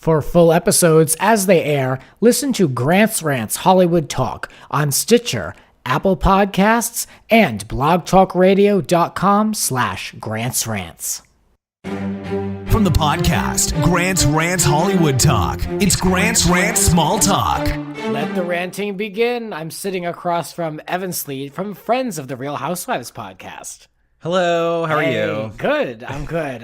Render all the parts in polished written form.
For full episodes as they air, listen to Grant's Rants Hollywood Talk on Stitcher, Apple Podcasts, and blogtalkradio.com/Grant's Rants. From the podcast, Grant's Rants Hollywood Talk, it's Grant's Rants Small Talk. Let the ranting begin. I'm sitting across from Evan Slead from Friends of the Real Housewives podcast. Hello, how are you? Good. I'm good.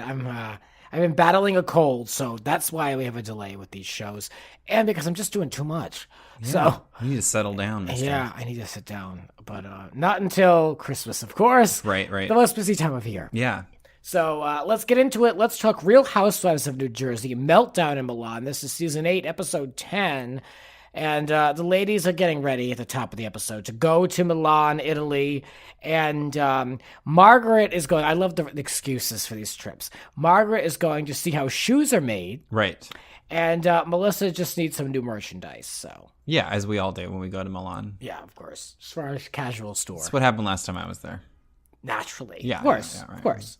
I've been battling a cold, so that's why we have a delay with these shows, and because I'm just doing too much. Yeah, so you need to settle down. I need to sit down, but not until Christmas, of course. Right. The most busy time of year. Yeah. So let's get into it. Let's talk Real Housewives of New Jersey, Meltdown in Milan. This is season 8, episode 10. And the ladies are getting ready at the top of the episode to go to Milan, Italy. And Margaret is going. I love the excuses for these trips. Margaret is going to see how shoes are made. Right. And Melissa just needs some new merchandise. So yeah, as we all do when we go to Milan. yeah, of course. As far as casual store. That's what happened last time I was there. Naturally. Yeah. Of course. Yeah, right. Of course.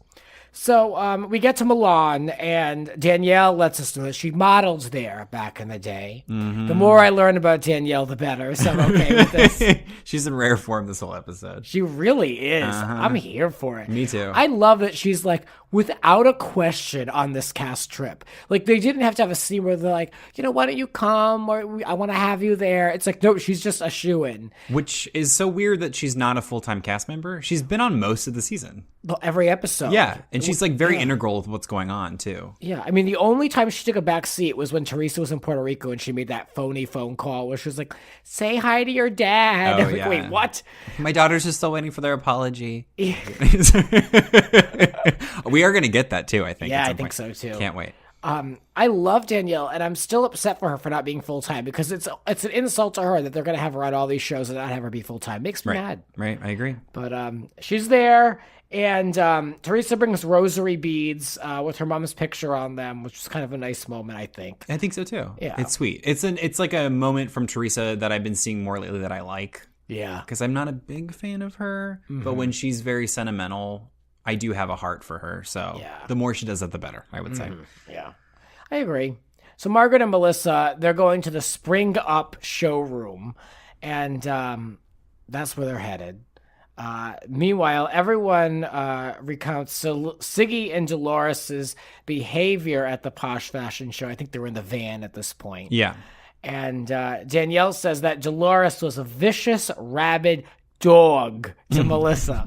So we get to Milan, and Danielle lets us know that she modeled there back in the day. Mm-hmm. The more I learn about Danielle, the better, so I'm okay with this. She's in rare form this whole episode. She really is. Uh-huh. I'm here for it. Me too. I love that she's like, without a question on this cast trip. Like, they didn't have to have a scene where they're like, why don't you come? Or I want to have you there. It's like, no, she's just a shoo-in. Which is so weird that she's not a full-time cast member. She's been on most of the season. Well, every episode. Yeah, and she's like very integral with what's going on too. Yeah, I mean, the only time she took a back seat was when Teresa was in Puerto Rico and she made that phony phone call where she was like, say hi to your dad. Oh, I'm like, yeah. wait, what? My daughters are still waiting for their apology. We are going to get that too, I think. Yeah, at some I think point. so too. Can't wait. I love Danielle, and I'm still upset for her for not being full-time because it's an insult to her that they're going to have her on all these shows and not have her be full-time. Makes me mad. Right, I agree. But she's there, and Teresa brings rosary beads with her mom's picture on them, which is kind of a nice moment, I think. I think so too. Yeah. It's sweet. It's like a moment from Teresa that I've been seeing more lately that I like. Yeah. Because I'm not a big fan of her, but when she's very sentimental, I do have a heart for her. So the more she does that, the better, I would say. Yeah, I agree. So Margaret and Melissa, they're going to the Spring Up showroom, and that's where they're headed. Meanwhile, everyone recounts Siggy and Dolores's behavior at the Posh Fashion Show. I think they were in the van at this point. Yeah. And Danielle says that Dolores was a vicious, rabid dog to Melissa.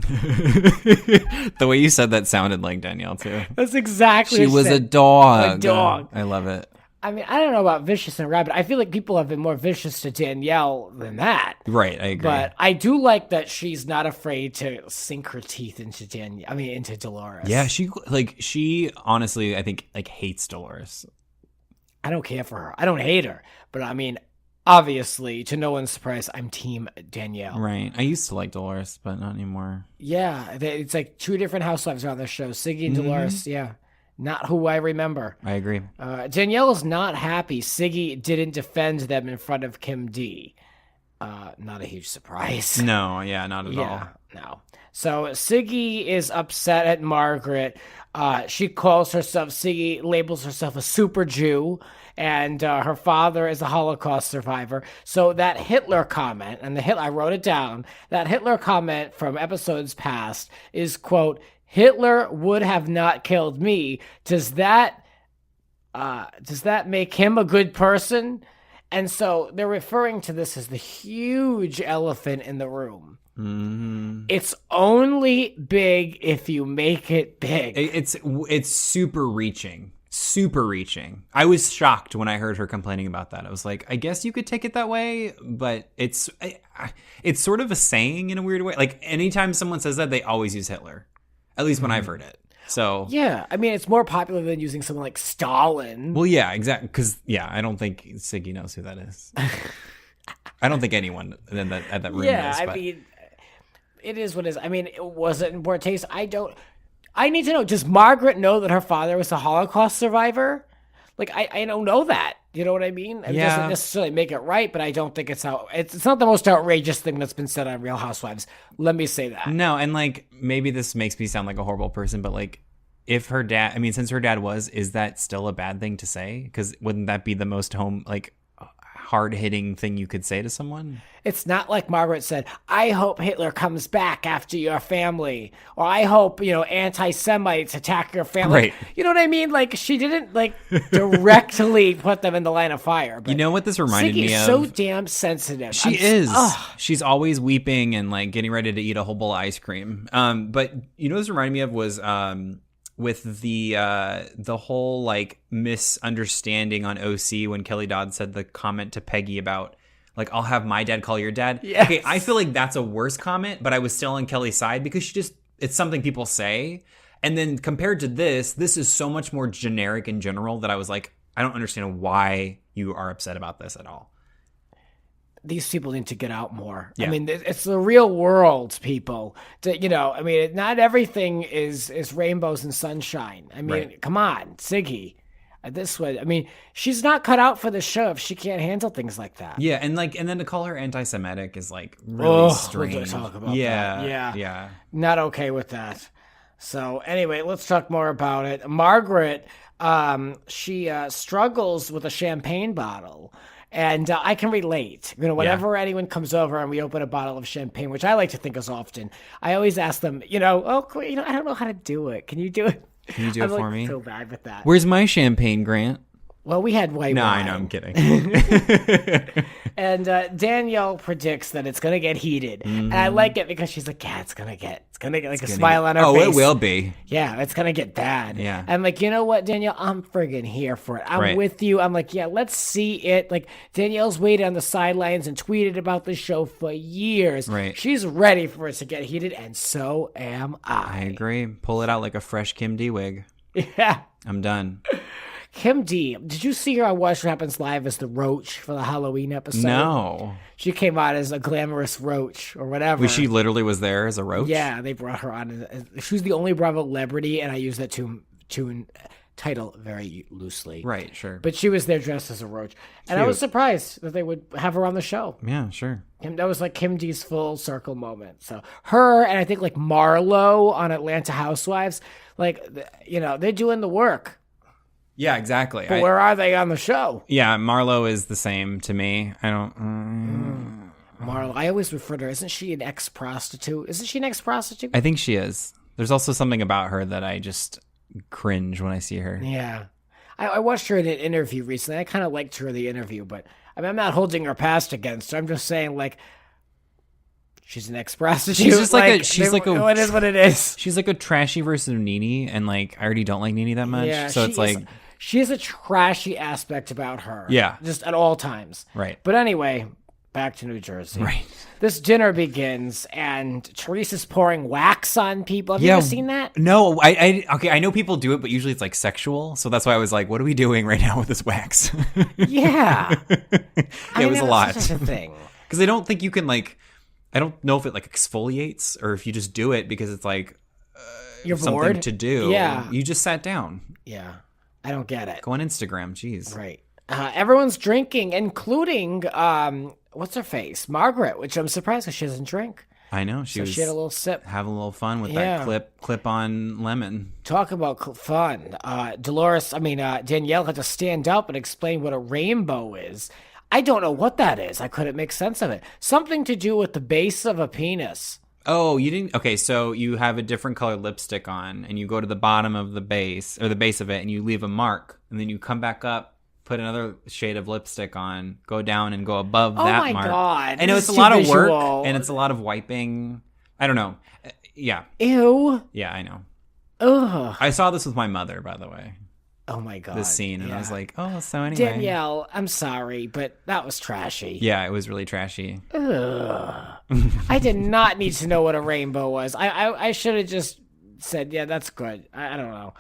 The way you said that sounded like Danielle too. That's exactly She what was said. a dog. A dog. I love it. I mean, I don't know about vicious and rabid. I feel like people have been more vicious to Danielle than that. Right, I agree. But I do like that she's not afraid to sink her teeth into into Dolores. Yeah, she honestly, I think, hates Dolores. I don't care for her. I don't hate her. But I mean, obviously, to no one's surprise, I'm team Danielle. Right. I used to like Dolores, but not anymore. Yeah, it's like two different housewives on this show, Siggy and Dolores. Yeah, not who I remember. I agree. Danielle is not happy Siggy didn't defend them in front of Kim D. Not a huge surprise. No, yeah, not at all. No. So Siggy is upset at Margaret. She calls herself, Siggy labels herself a super Jew, and her father is a Holocaust survivor. So that Hitler comment, and I wrote it down, that Hitler comment from episodes past is, quote, Hitler would have not killed me. Does that make him a good person? And so they're referring to this as the huge elephant in the room. Mm-hmm. It's only big if you make it big. It's super reaching. I was shocked when I heard her complaining about that. I was like, I guess you could take it that way, but it's sort of a saying in a weird way. Like anytime someone says that, they always use Hitler. At least when I've heard it. So yeah, I mean, it's more popular than using someone like Stalin. Well, yeah, exactly. Because I don't think Siggy knows who that is. I don't think anyone at that room knows. I mean, it is what it is. I mean, was it in poor taste? I need to know. Does Margaret know that her father was a Holocaust survivor? Like, I don't know that. You know what I mean? It doesn't necessarily make it right, but I don't think it's not the most outrageous thing that's been said on Real Housewives. Let me say that. No, and maybe this makes me sound like a horrible person, but if her dad, I mean, since her dad is that still a bad thing to say? Because wouldn't that be the most hard-hitting thing you could say to someone? It's not like Margaret said, I hope Hitler comes back after your family, or I hope, anti-Semites attack your family. Right. You know what I mean? Like, she didn't, directly put them in the line of fire. But You know what this reminded me Siggy's of? so damn sensitive. She is. She's always weeping and, getting ready to eat a whole bowl of ice cream. But you know what this reminded me of was with the whole, misunderstanding on OC when Kelly Dodd said the comment to Peggy about, I'll have my dad call your dad. Yes. Okay, I feel like that's a worse comment, but I was still on Kelly's side because it's something people say. And then compared to this is so much more generic in general that I was like, I don't understand why you are upset about this at all. These people need to get out more. Yeah. I mean, it's the real world, people. Not everything is rainbows and sunshine. I mean, Right. Come on, Siggy. This way, I mean, she's not cut out for the show if she can't handle things like that. Yeah, and then to call her anti-Semitic is really strange. We're gonna talk about that. Yeah. Not okay with that. So anyway, let's talk more about it. Margaret, she struggles with a champagne bottle. And I can relate. Whenever anyone comes over and we open a bottle of champagne, which I like to think is often, I always ask them, I don't know how to do it. Can you do it? Can you do it for me? So bad with that. Where's my champagne, Grant? Well, we had white No, wine. I know, I'm kidding. And Danielle predicts that it's gonna get heated, and I like it because she's like, "Yeah, it's gonna get like a smile on her face." Oh, it will be. Yeah, it's gonna get bad. Yeah. I'm like, you know what, Danielle? I'm friggin' here for it. I'm Right. with you. I'm like, yeah, let's see it. Like, Danielle's waited on the sidelines and tweeted about the show for years. Right. She's ready for it to get heated, and so am I I. agree. Pull it out like a fresh Kim D wig. Yeah. I'm done. Kim D, did you see her on What Happens Live as the Roach for the Halloween episode? No. She came out as a glamorous roach or whatever. She literally was there as a roach? Yeah, they brought her on. She was the only Bravo celebrity, and I use that title very loosely. Right, sure. But she was there dressed as a roach. And I was surprised that they would have her on the show. Yeah, sure. And that was like Kim D's full circle moment. So her and I think Marlo on Atlanta Housewives, they're doing the work. Yeah, exactly. But where are they on the show? Yeah, Marlo is the same to me. I don't... Marlo, I always refer to her. Isn't she an ex-prostitute? Isn't she an ex-prostitute? I think she is. There's also something about her that I just cringe when I see her. Yeah. I watched her in an interview recently. I kind of liked her in the interview, but I'm not holding her past against her. I'm just saying, she's an ex-prostitute. She's just it is what it is. She's like a trashy version of Nene, and I already don't like Nene that much. Yeah, so it's she has a trashy aspect about her. Yeah. Just at all times. Right. But anyway, back to New Jersey. Right. This dinner begins, and Teresa's pouring wax on people. Have you ever seen that? No, I know people do it, but usually it's sexual. So that's why I was like, what are we doing right now with this wax? Yeah. It was a lot. Such a thing. Because I don't think you can I don't know if it exfoliates or if you just do it because it's You're something bored to do. Yeah. You just sat down. Yeah. I don't get it. Go on Instagram. Jeez. Right. Everyone's drinking, including what's her face, Margaret, which I'm surprised because she doesn't drink. I know she had a little sip. having a little fun with that clip on lemon. Talk about fun. Danielle had to stand up and explain what a rainbow is. I don't know what that is. I couldn't make sense of it. Something to do with the base of a penis. Oh, you didn't? Okay, so you have a different color lipstick on, and you go to the bottom of the base, or the base of it, and you leave a mark, and then you come back up, put another shade of lipstick on, go down and go above that mark. Oh my God. I know it's a lot of work, and it's a lot of wiping. I don't know. Yeah. Ew. Yeah, I know. Ugh. I saw this with my mother, by the way. Oh my God. This scene, and I was like, oh, so anyway. Danielle, I'm sorry, but that was trashy. Yeah, it was really trashy. Ugh. I did not need to know what a rainbow was. I should have just said, yeah, that's good. I don't know.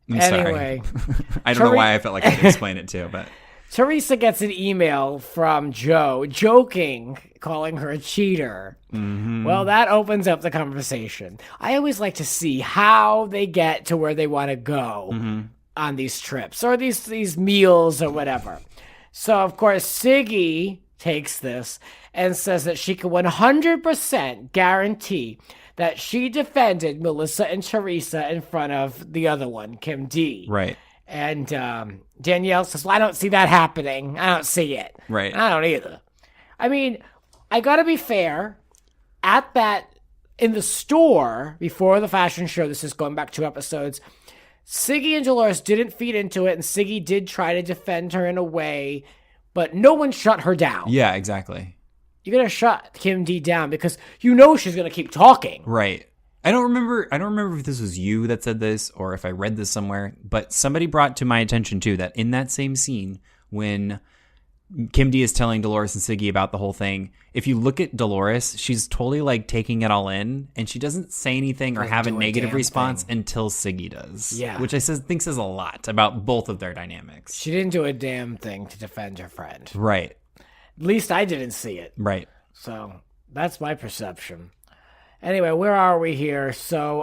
I'm anyway. Sorry. I don't know why I felt like I could explain it too, but... Teresa gets an email from Joe, joking, calling her a cheater. Mm-hmm. Well, that opens up the conversation. I always like to see how they get to where they want to go on these trips or these meals or whatever. So, of course, Siggy takes this and says that she can 100% guarantee that she defended Melissa and Teresa in front of the other one, Kim D. Right. And Danielle says, well, I don't see that happening. I don't see it. Right. I don't either. I mean, I got to be fair. In the store, before the fashion show, this is going back 2 episodes, Siggy and Dolores didn't feed into it, and Siggy did try to defend her in a way, but no one shut her down. Yeah, exactly. You're going to shut Kim D down because you know she's going to keep talking. Right. I don't remember if this was you that said this or if I read this somewhere, but somebody brought to my attention too that in that same scene when Kim D is telling Dolores and Siggy about the whole thing, if you look at Dolores, she's totally like taking it all in and she doesn't say anything or have a negative response until Siggy does. Yeah. Which I think says a lot about both of their dynamics. She didn't do a damn thing to defend her friend. Right. At least I didn't see it. Right. So that's my perception. Anyway, where are we here? So,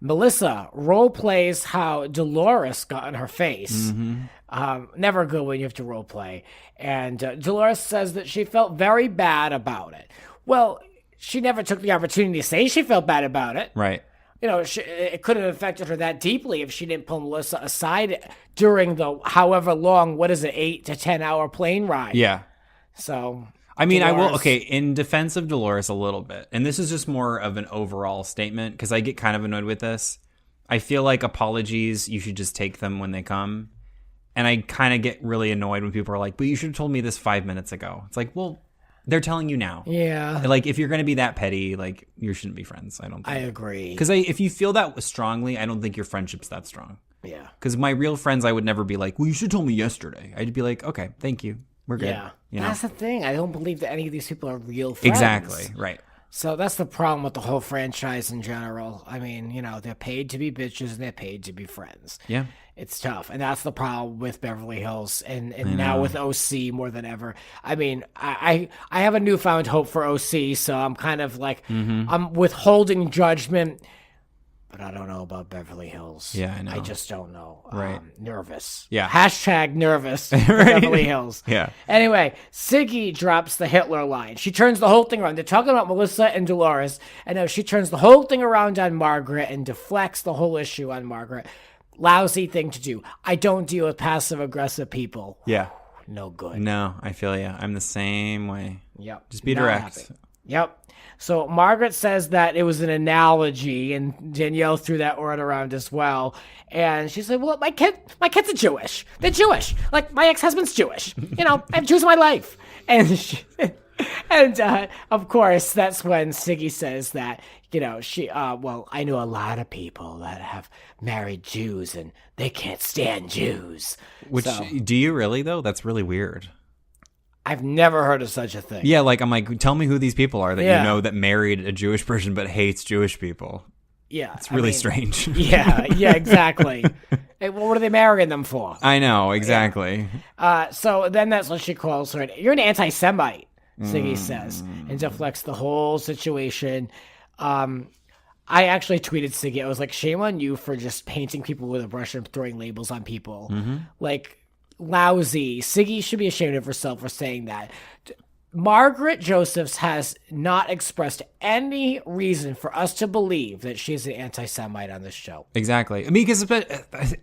Melissa role plays how Dolores got in her face. Never good when you have to role play. And Dolores says that she felt very bad about it. Well, she never took the opportunity to say she felt bad about it. Right. You know, it couldn't have affected her that deeply if she didn't pull Melissa aside during the however long, 8 to 10 hour plane ride. Yeah. So, I mean, Dolores. in defense of Dolores a little bit, and this is just more of an overall statement because I get kind of annoyed with this. I feel like apologies, you should just take them when they come. And I kind of get really annoyed when people are like, but you should have told me this 5 minutes ago. It's like, well, they're telling you now. Yeah. Like, if you're going to be that petty, like, you shouldn't be friends, I don't think. I agree. Because if you feel that strongly, I don't think your friendship's that strong. Yeah. Because my real friends, I would never be like, well, you should have told me yesterday. I'd be like, okay, thank you. We're good. Yeah. You know? That's the thing. I don't believe that any of these people are real friends. Exactly. Right. So that's the problem with the whole franchise in general. I mean, you know, they're paid to be bitches and they're paid to be friends. Yeah. It's tough. And that's the problem with Beverly Hills and now with OC more than ever. I mean, I have a newfound hope for OC, so I'm kind of like, I'm withholding judgment, but I don't know about Beverly Hills. Yeah, I know. I just don't know. Right. Nervous. Yeah. Hashtag nervous for Beverly Hills. Yeah. Anyway, Siggy drops the Hitler line. She turns the whole thing around. They're talking about Melissa and Dolores, and now she turns the whole thing around on Margaret and deflects the whole issue on Margaret. Lousy thing to do. I don't deal with passive-aggressive people. Yeah. No good. No, I feel you. I'm the same way. Yep. Just be Not direct. happy. Yep. So Margaret says that it was an analogy, and Danielle threw that word around as well. And she said, well, my kids are Jewish. They're Jewish. Like, my ex-husband's Jewish. You know, I have Jews in my life. And of course, that's when Siggy says that, you know, I know a lot of people that have married Jews, and they can't stand Jews. Do you really, though? That's really weird. I've never heard of such a thing. Yeah, like, I'm like, tell me who these people are that Yeah. you know that married a Jewish person but hates Jewish people. Yeah. It's really strange. Yeah, exactly. Hey, well, what are they marrying them for? I know, exactly. So then that's what she calls her. You're an anti-Semite, Siggy says, and deflects the whole situation. I actually tweeted Siggy. I was like, shame on you for just painting people with a brush and throwing labels on people. Like, lousy. Siggy should be ashamed of herself for saying that. Margaret Josephs has not expressed any reason for us to believe that she's an anti-Semite on this show. Exactly. I mean, because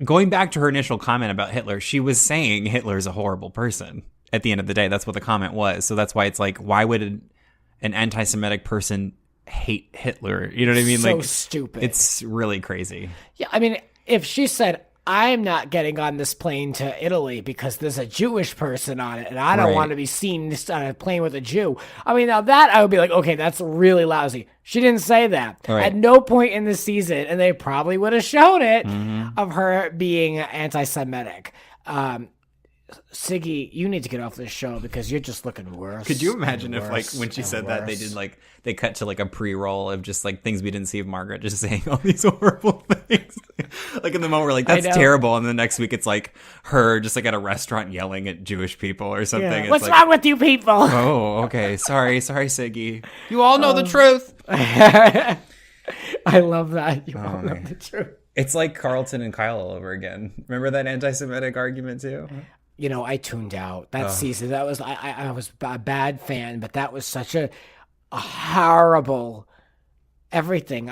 going back to her initial comment about Hitler, she was saying Hitler's a horrible person. At the end of the day, that's what the comment was. So that's why it's like, why would an anti-Semitic person hate Hitler? You know what I mean? So like, stupid. It's really crazy. Yeah, I mean, if she said, I'm not getting on this plane to Italy because there's a Jewish person on it and I don't Right. want to be seen on a plane with a Jew. I mean, now that I would be like, okay, that's really lousy. She didn't say that. Right. At no point in the season, and they probably would have shown it, of her being anti-Semitic. Siggy, you need to get off this show because you're just looking worse. Could you imagine and if, like, worse when she and said that, they worse. did, like, they cut to, like, a pre-roll of just, like, things we didn't see of Margaret just saying all these horrible things. Like, in the moment, we're like, that's know. terrible. And the next week, it's, like, her just, like, at a restaurant yelling at Jewish people or something. Yeah. It's What's like, wrong with you people? Oh, okay. Sorry, Siggy. You all know the truth. I love that. You all know the truth. It's like Carlton and Kyle all over again. Remember that anti-Semitic argument, too? You know, I tuned out that season. That was I was a bad fan, but that was such a a horrible everything.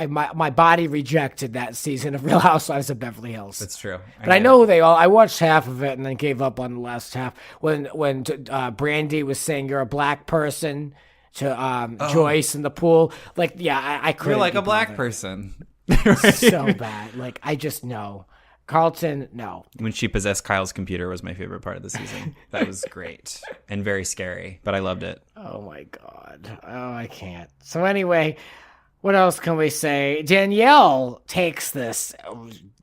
My body rejected that season of Real Housewives of Beverly Hills. That's true. But I know I watched half of it and then gave up on the last half when Brandy was saying you're a black person to Joyce in the pool. Like, yeah, I couldn't. You're like be a black bothered. person. So bad. Like, I just know. Carlton, no. When she possessed Kyle's computer was my favorite part of the season. That was great and very scary, but I loved it. Oh my God. Oh, I can't. So anyway, what else can we say? Danielle takes this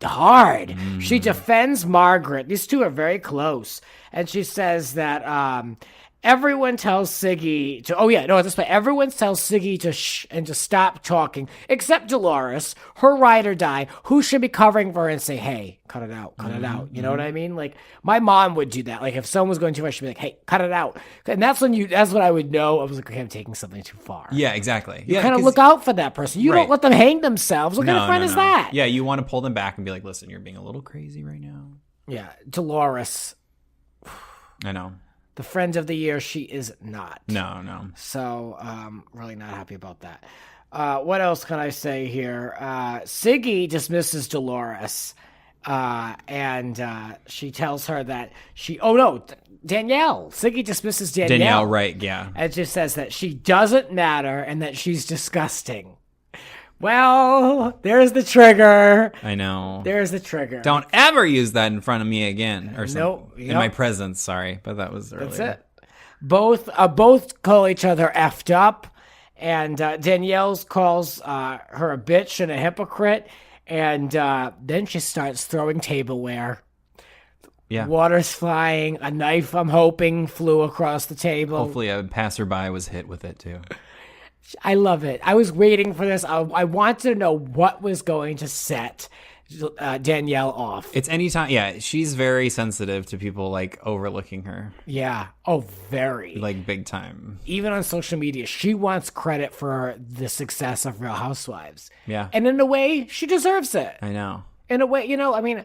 hard. She defends Margaret. These two are very close. And she says that everyone tells Siggy to, everyone tells Siggy to shh and to stop talking, except Dolores, her ride or die, who should be covering for her and say, hey, cut it out. You know what I mean? Like, my mom would do that. Like, if someone was going too far, she'd be like, hey, cut it out. And that's when I would know. I was like, okay, I'm taking something too far. Yeah, exactly. You kind of look out for that person. You don't Right. let them hang themselves. What kind of friend is that? Yeah, you want to pull them back and be like, listen, you're being a little crazy right now. Yeah, Dolores, I know. the friend of the year, she is not. No. So, really not happy about that. What else can I say here? Siggy dismisses Dolores, and she tells her that Danielle. Siggy dismisses Danielle. Danielle, right, yeah. And just says that she doesn't matter and that she's disgusting. Well, there's the trigger. I know. There's the trigger. Don't ever use that in front of me again. Or something. Nope. In my presence, sorry. But that was earlier. That's it. Both call each other effed up, and Danielle calls her a bitch and a hypocrite, and then she starts throwing tableware. Yeah. Water's flying. A knife, I'm hoping, flew across the table. Hopefully a passerby was hit with it too. I love it. I was waiting for this. I wanted to know what was going to set Danielle off. It's anytime. Yeah, she's very sensitive to people like overlooking her. Yeah. Oh, very. Like big time. Even on social media, she wants credit for the success of Real Housewives. Yeah. And in a way, she deserves it. I know. In a way, I mean,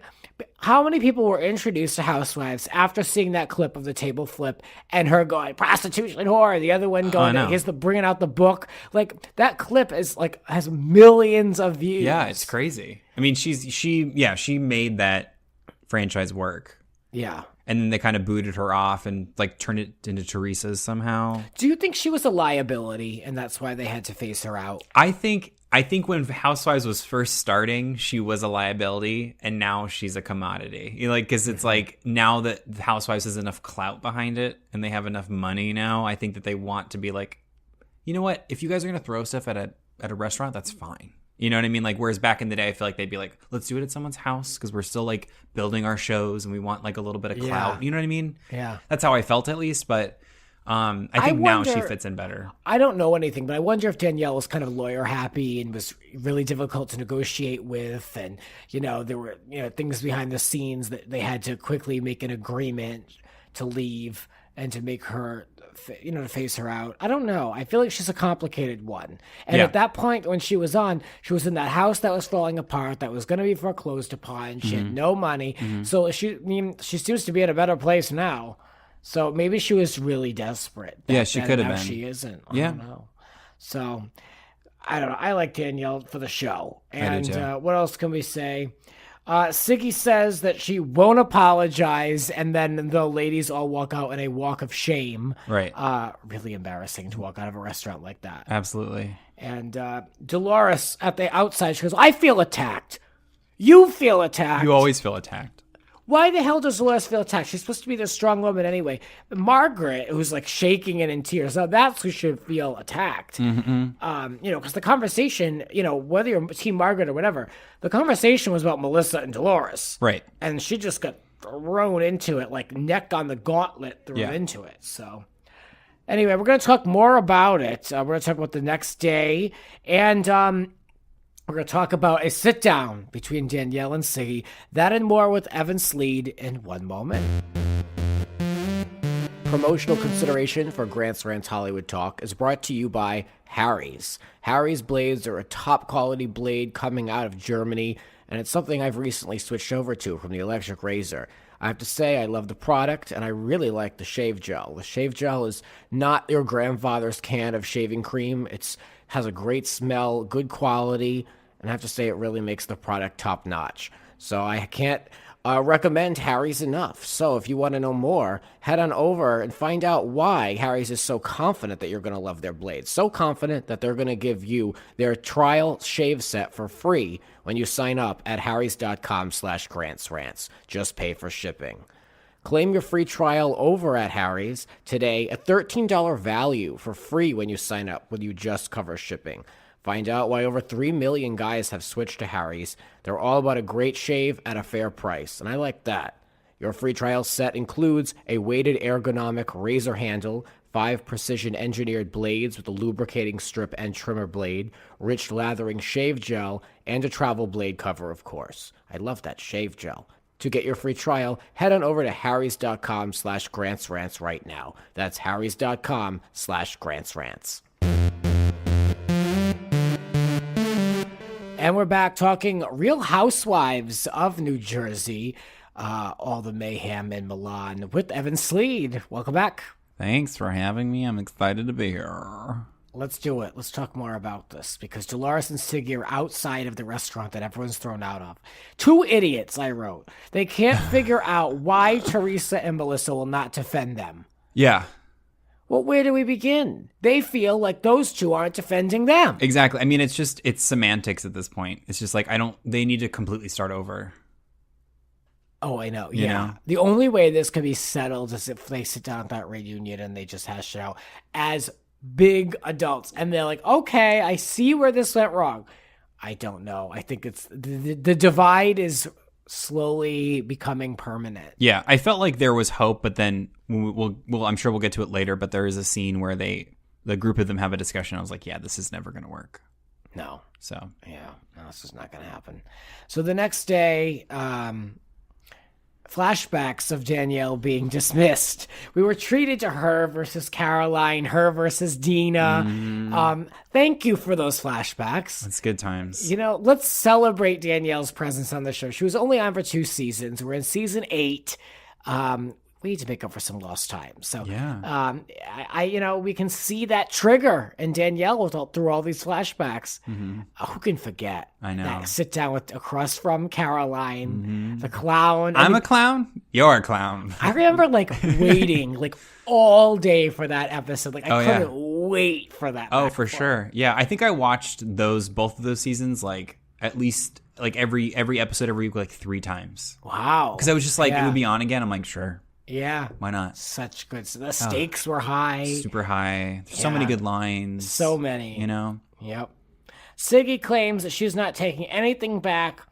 how many people were introduced to Housewives after seeing that clip of the table flip and her going, prostitution whore, the other one going, here's bringing out the book. Like, that clip is like, has millions of views. Yeah, it's crazy. I mean, she made that franchise work. Yeah. And then they kind of booted her off and like turned it into Teresa's somehow. Do you think she was a liability and that's why they had to phase her out? I think when Housewives was first starting, she was a liability, and now she's a commodity. Because it's like now that Housewives has enough clout behind it, and they have enough money now. I think that they want to be like, you know what? If you guys are gonna throw stuff at a restaurant, that's fine. You know what I mean? Like, whereas back in the day, I feel like they'd be like, let's do it at someone's house because we're still like building our shows and we want like a little bit of clout. Yeah. You know what I mean? Yeah. That's how I felt at least, but. I think now she fits in better. I don't know anything, but I wonder if Danielle was kind of lawyer happy and was really difficult to negotiate with. And, there were, things behind the scenes that they had to quickly make an agreement to leave and to make her, to phase her out. I don't know. I feel like she's a complicated one. And at that point, when she was in that house that was falling apart, that was going to be foreclosed upon. She had no money. Mm-hmm. So she seems to be in a better place now. So maybe she was really desperate. Yeah, she could have been. She isn't. I don't know. So I don't know. I like Danielle for the show. And what else can we say? Siggy says that she won't apologize, and then the ladies all walk out in a walk of shame. Right. Really embarrassing to walk out of a restaurant like that. Absolutely. And Dolores at the outside, she goes, I feel attacked. You feel attacked. You always feel attacked. Why the hell does Dolores feel attacked? She's supposed to be the strong woman anyway. Margaret, who's like shaking and in tears, now that's who should feel attacked. Mm-hmm. Because the conversation, whether you're Team Margaret or whatever, the conversation was about Melissa and Dolores. Right. And she just got thrown into it, like neck on the gauntlet thrown into it. So anyway, we're going to talk more about it. We're going to talk about the next day. And, we're going to talk about a sit-down between Danielle and Siggy. That and more with Evan Slead in one moment. Promotional consideration for Grant's Rants Hollywood Talk is brought to you by Harry's. Harry's blades are a top-quality blade coming out of Germany, and it's something I've recently switched over to from the electric razor. I have to say, I love the product, and I really like the shave gel. The shave gel is not your grandfather's can of shaving cream. It's has a great smell, good quality, and I have to say, it really makes the product top notch. So I can't recommend Harry's enough. So if you want to know more, head on over and find out why Harry's is so confident that you're going to love their blades. So confident that they're going to give you their trial shave set for free when you sign up at harrys.com/grantsrants. Just pay for shipping. Claim your free trial over at Harry's today, a $13 value for free when you sign up when you just cover shipping. Find out why over 3 million guys have switched to Harry's. They're all about a great shave at a fair price, and I like that. Your free trial set includes a weighted ergonomic razor handle, 5 precision-engineered blades with a lubricating strip and trimmer blade, rich lathering shave gel, and a travel blade cover, of course. I love that shave gel. To get your free trial, head on over to harrys.com/grantsrants right now. That's harrys.com/grantsrants. And we're back talking Real Housewives of New Jersey, all the mayhem in Milan with Evan Slead. Welcome back. Thanks for having me. I'm excited to be here. Let's do it. Let's talk more about this because Dolores and Siggy are outside of the restaurant that everyone's thrown out of. 2 idiots, I wrote. They can't figure out why Teresa and Melissa will not defend them. Yeah. Well, where do we begin? They feel like those 2 aren't defending them. Exactly. I mean, it's semantics at this point. It's just like, they need to completely start over. Oh, I know. You Yeah. know? The only way this can be settled is if they sit down at that reunion and they just hash it out as big adults. And they're like, okay, I see where this went wrong. I don't know. I think it's the divide is slowly becoming permanent. Yeah, I felt like there was hope, but then I'm sure we'll get to it later, but there is a scene where the group of them have a discussion. I was like, yeah, this is never going to work. No. So. Yeah, no, this is not going to happen. So the next day, flashbacks of Danielle being dismissed. We were treated to her versus Caroline, her versus Dina. Thank you for those flashbacks. It's good times. You know, let's celebrate Danielle's presence on the show. She was only on for 2 seasons. We're in season 8. We need to make up for some lost time. So, yeah. we can see that trigger in Danielle through all these flashbacks. Who can forget? I know. That sit down across from Caroline, the clown. I'm a clown. You're a clown. I remember waiting all day for that episode. I couldn't wait for that. Oh, for sure. Yeah, I think I watched both of those seasons at least every episode every week 3 times. Wow. Because I was just it would be on again. I'm like, sure. Yeah. Why not? Such good. So the stakes were high. Super high. There's so many good lines. So many. You know? Yep. Siggy claims that she's not taking anything back,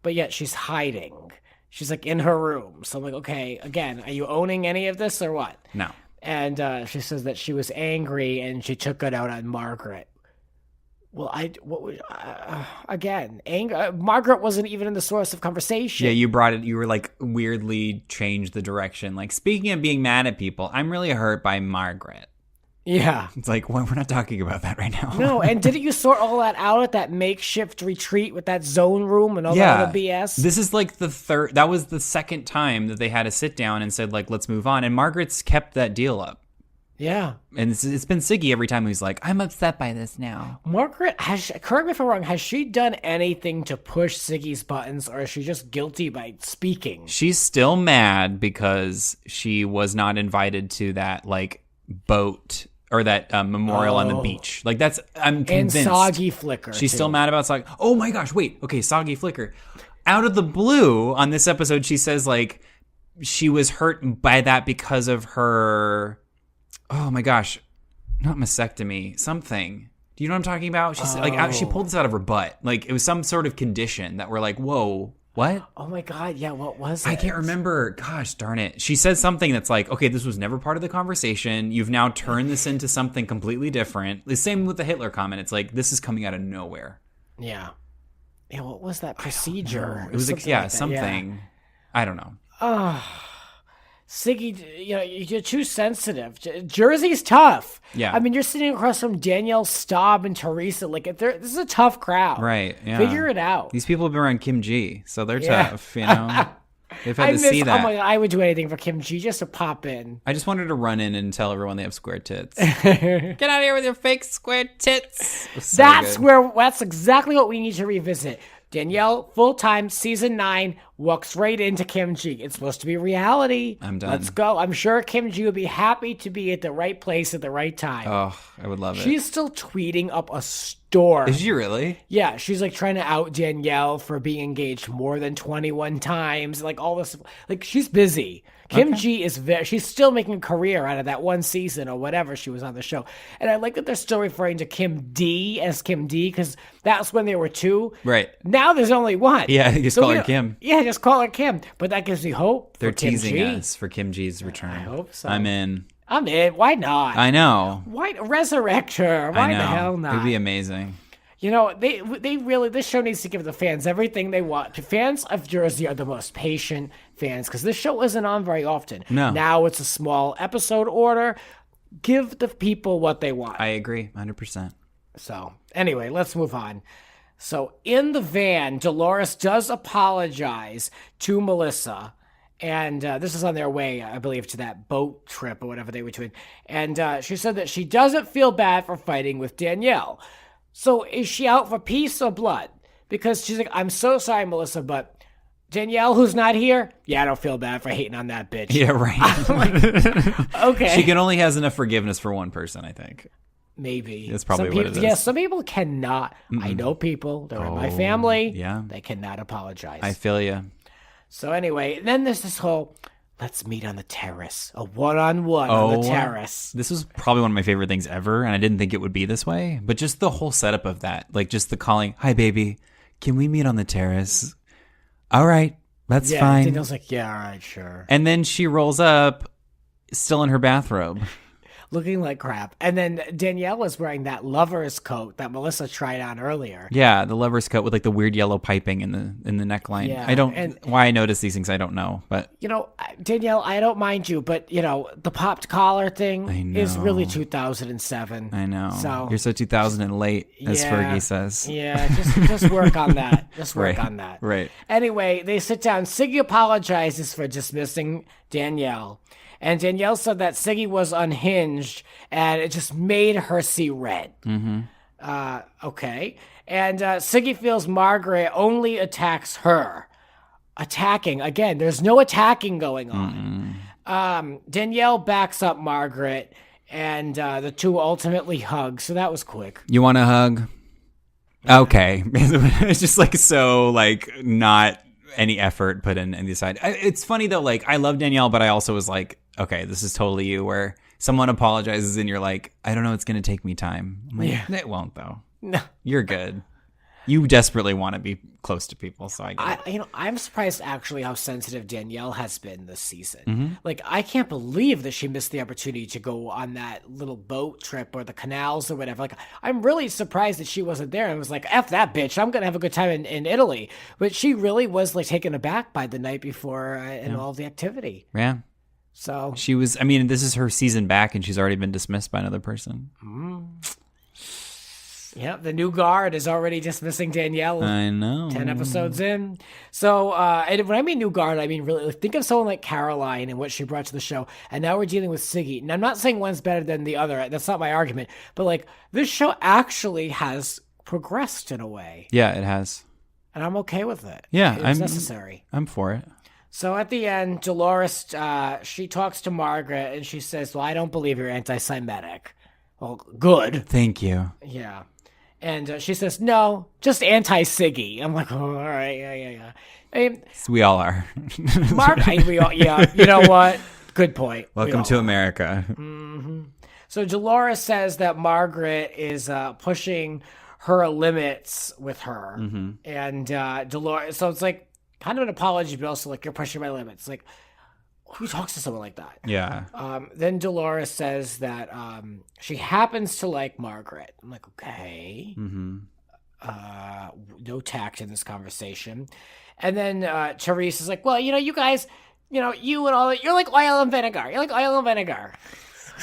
but yet she's hiding. She's in her room. So I'm like, okay, again, are you owning any of this or what? No. And she says that she was angry and she took it out on Margaret. Well, anger. Margaret wasn't even in the source of conversation. Yeah, you brought it. You were weirdly changed the direction. Speaking of being mad at people, I'm really hurt by Margaret. Yeah. It's we're not talking about that right now. No, and didn't you sort all that out at that makeshift retreat with that zone room and all that other BS? This is that was the second time that they had to sit down and said, let's move on. And Margaret's kept that deal up. Yeah. And it's been Siggy every time he's like, I'm upset by this now. Margaret, correct me if I'm wrong, has she done anything to push Siggy's buttons, or is she just guilty by speaking? She's still mad because she was not invited to that, boat or that memorial on the beach. I'm convinced. And Soggy Flicker, She's too. still mad about Soggy. Oh my gosh, wait. Okay, Soggy Flicker. Out of the blue on this episode, she says, she was hurt by that because of her... Oh my gosh, not mastectomy, something. Do you know what I'm talking about? She said, she pulled this out of her butt. It was some sort of condition that we're whoa, what? Oh my God, yeah, what was it? I can't remember. Gosh, darn it. She says something that's okay, this was never part of the conversation. You've now turned this into something completely different. The same with the Hitler comment. It's this is coming out of nowhere. Yeah. Yeah, what was that procedure? It was something. Yeah. I don't know. Siggy, you're too sensitive. Jersey's tough. Yeah. I mean, you're sitting across from Danielle, Staub, and Teresa. This is a tough crowd. Right, yeah. Figure it out. These people have been around Kim G, so they're tough, you know? They've had to see that. Oh my God, I would do anything for Kim Ji just to pop in. I just wanted to run in and tell everyone they have square tits. Get out of here with your fake square tits. So That's exactly what we need to revisit. Danielle, full-time, season 9, walks right into Kim Ji. It's supposed to be reality. I'm done. Let's go. I'm sure Kim Ji would be happy to be at the right place at the right time. Oh, I would love it. She's still tweeting up a storm. Is she really? Yeah, she's like trying to out Danielle for being engaged more than 21 times. Like all this, like she's busy. Kim Ji is she's still making a career out of that one season or whatever she was on the show. And I like that they're still referring to Kim D as Kim D because that's when there were 2. Right. Now there's only 1. Yeah, you just call her Kim. Yeah, just call her Kim. But that gives me hope. They're for Kim teasing Ji. us for Kim Ji's return. I hope so. I'm in. Why not? I know. Why resurrect her? Why I know. the hell not? It'd be amazing. You know, they really, this show needs to give the fans everything they want. Fans of Jersey are the most patient fans because this show isn't on very often. No. Now it's a small episode order. Give the people what they want. I agree, 100%. So, anyway, let's move on. So, in the van, Dolores does apologize to Melissa. And this is on their way, I believe, to that boat trip or whatever they were doing. And she said that she doesn't feel bad for fighting with Danielle. So is she out for peace or blood? Because she's like, I'm so sorry, Melissa, but Danielle, who's not here, yeah, I don't feel bad for hating on that bitch. Yeah, right. Okay. She only has enough forgiveness for one person, I think. Maybe. That's probably what it is. Yeah, some people cannot. I know people. They're in my family. Yeah. They cannot apologize. I feel you. So anyway, then there's this whole, let's meet on the terrace. A one-on-one on the terrace. This was probably one of my favorite things ever, and I didn't think it would be this way. But just the whole setup of that, like just the calling, hi, baby, can we meet on the terrace? All right, that's fine. Danielle's like, yeah, all right, sure. And then she rolls up, still in her bathrobe. Looking like crap. And then Danielle was wearing that lover's coat that Melissa tried on earlier. Yeah, the lover's coat with like the weird yellow piping in the neckline. Yeah, why I notice these things, I don't know. But you know, Danielle, I don't mind you, but you know, the popped collar thing is really 2007. I know. So you're so 2000 and late, as Fergie says. Yeah, just work on that. Just work on that. Right. Anyway, they sit down. Siggy apologizes for dismissing Danielle. And Danielle said that Siggy was unhinged and it just made her see red. Mm-hmm. Okay. And Siggy feels Margaret only attacks her. Attacking. Again, there's no attacking going on. Danielle backs up Margaret and the two ultimately hug. So that was quick. You want a hug? Okay. It's just like so like not any effort put in the side. It's funny though, like I love Danielle, but I also was like, okay, this is totally you where someone apologizes and you're like, I don't know, it's going to take me time. I'm like, it won't though. No. You're good. You desperately want to be close to people, so I get it. I'm surprised actually how sensitive Danielle has been this season. Like, I can't believe that she missed the opportunity to go on that little boat trip or the canals or whatever. Like, I'm really surprised that she wasn't there and was like, F that bitch, I'm going to have a good time in Italy. But she really was, like, taken aback by the night before and all the activity. Yeah. So. She was, I mean, this is her season back and she's already been dismissed by another person. Yeah, the new guard is already dismissing Danielle. I know. 10 episodes in. So, and when I mean new guard, I mean really, like, think of someone like Caroline and what she brought to the show. And now we're dealing with Siggy. And I'm not saying one's better than the other. That's not my argument. But, like, this show actually has progressed in a way. Yeah, it has. And I'm okay with it. Yeah, it's necessary. I'm for it. So at the end, Dolores, she talks to Margaret and she says, well, I don't believe you're anti-Semitic. Well, good. Thank you. Yeah. And she says, no, just anti-Siggy. I'm like, oh, all right, yeah. I mean, we all are. yeah, you know what? Good point. Welcome to America. Mm-hmm. So Dolores says that Margaret is pushing her limits with her. Mm-hmm. And Dolores, so it's like kind of an apology, but also like, you're pushing my limits. Like, who talks to someone like that? Yeah. Then Dolores says that she happens to like Margaret. I'm like, okay. Mm-hmm. No tact in this conversation. And then Terrace is like, well, you guys, you and all that, you're like oil and vinegar. You're like oil and vinegar.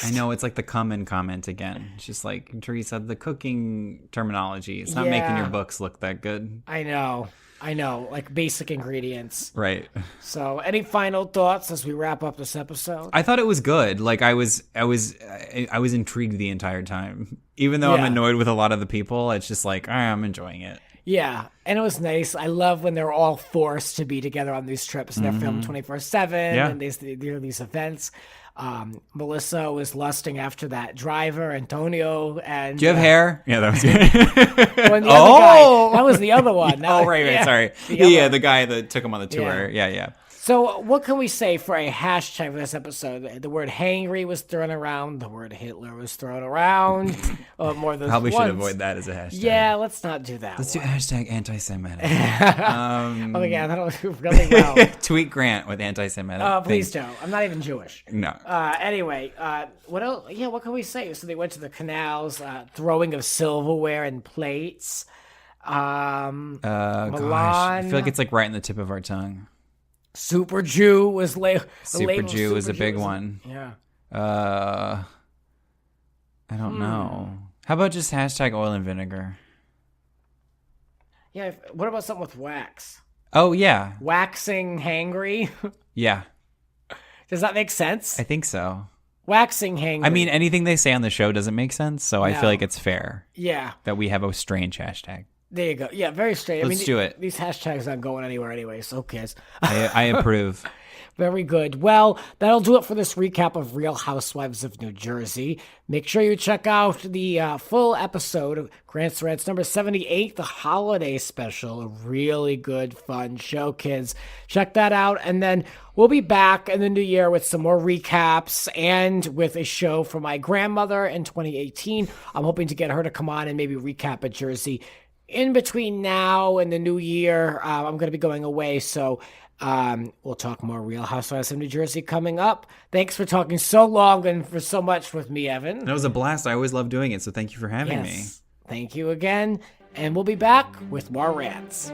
I know, it's like the come in comment again. It's just like Teresa, the cooking terminology. It's not making your books look that good. I know. I know, like basic ingredients. Right. So, any final thoughts as we wrap up this episode? I thought it was good. Like I was intrigued the entire time. Even though I'm Yeah. annoyed with a lot of the people, it's just like I'm enjoying it. Yeah, and it was nice. I love when they're all forced to be together on these trips and they're filmed 24/7 Yeah. and there are these events. Melissa was lusting after that driver, Antonio, and Do you have hair? Yeah, that was good. well, and the other guy, that was the other one. Oh, right, Yeah. sorry. The Yeah, other- the guy that took him on the tour. Yeah. So, what can we say for a hashtag for this episode? The word hangry was thrown around. The word Hitler was thrown around. More than Probably should once. avoid that as a hashtag. Yeah, let's not do that. Let's do hashtag anti-Semitic. Oh yeah, that'll do really well. Tweet Grant with anti-Semitic. Please things. don't. I'm not even Jewish. No. Anyway, what else? Yeah, what can we say? So they went to the canals, throwing of silverware and plates. Milan. Gosh, I feel like it's like right in the tip of our tongue. Super Jew was Super Jew is a big one. Yeah. I don't know. How about just hashtag oil and vinegar? Yeah. What about something with wax? Oh, yeah. Waxing hangry. Yeah, Does that make sense? I think so. Waxing hangry. I mean, anything they say on the show doesn't make sense, so I No. feel like it's fair yeah. that we have a strange hashtag. There you go. Yeah, very straight. Let's do it. These hashtags aren't going anywhere anyway, so who cares? I approve. Very good. Well, that'll do it for this recap of Real Housewives of New Jersey. Make sure you check out the full episode of Grant's Rants number 78, the holiday special. A really good, fun show, kids. Check that out. And then we'll be back in the new year with some more recaps and with a show for my grandmother in 2018. I'm hoping to get her to come on and maybe recap at Jersey. In between now and the new year, I'm going to be going away, so we'll talk more Real Housewives of New Jersey coming up. Thanks for talking so long and for so much with me, Evan. That was a blast. I always love doing it, so thank you for having me. Yes. Thank you again, and we'll be back with more rants.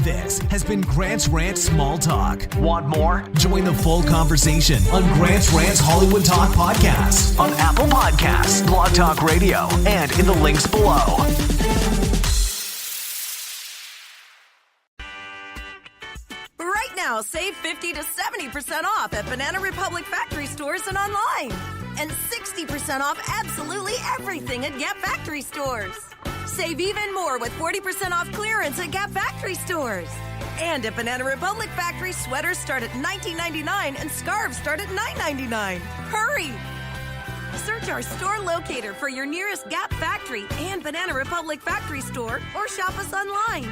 This has been Grant's Rant Small Talk. Want more? Join the full conversation on Grant's Rant's Hollywood Talk podcast on Apple Podcasts, Blog Talk Radio, and in the links below. Right now, save 50 to 70% off at Banana Republic factory stores and online. And 60% off absolutely everything at Gap factory stores. Save even more with 40% off clearance at Gap factory stores. And at Banana Republic factory, sweaters start at $19.99 and scarves start at $9.99. Hurry! Search our store locator for your nearest Gap factory and Banana Republic factory store or shop us online.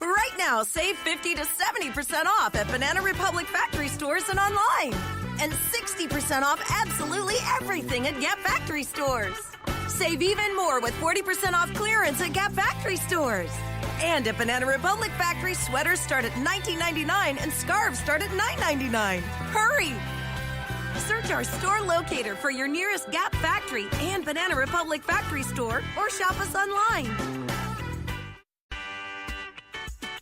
Right now, save 50 to 70% off at Banana Republic factory stores and online. And 60% off absolutely everything at Gap factory stores. Save even more with 40% off clearance at Gap factory stores. And at Banana Republic factory, sweaters start at $19.99 and scarves start at $9.99. Hurry! Search our store locator for your nearest Gap factory and Banana Republic factory store or shop us online.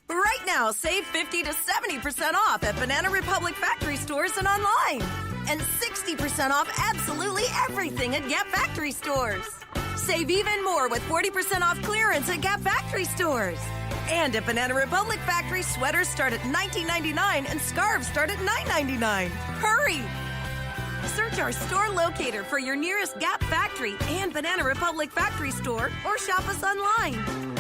Right now, save 50 to 70% off at Banana Republic factory stores and online. And 60% off absolutely everything at Gap factory stores. Save even more with 40% off clearance at Gap factory stores. And at Banana Republic factory, sweaters start at $19.99 and scarves start at $9.99. Hurry! Search our store locator for your nearest Gap factory and Banana Republic factory store or shop us online.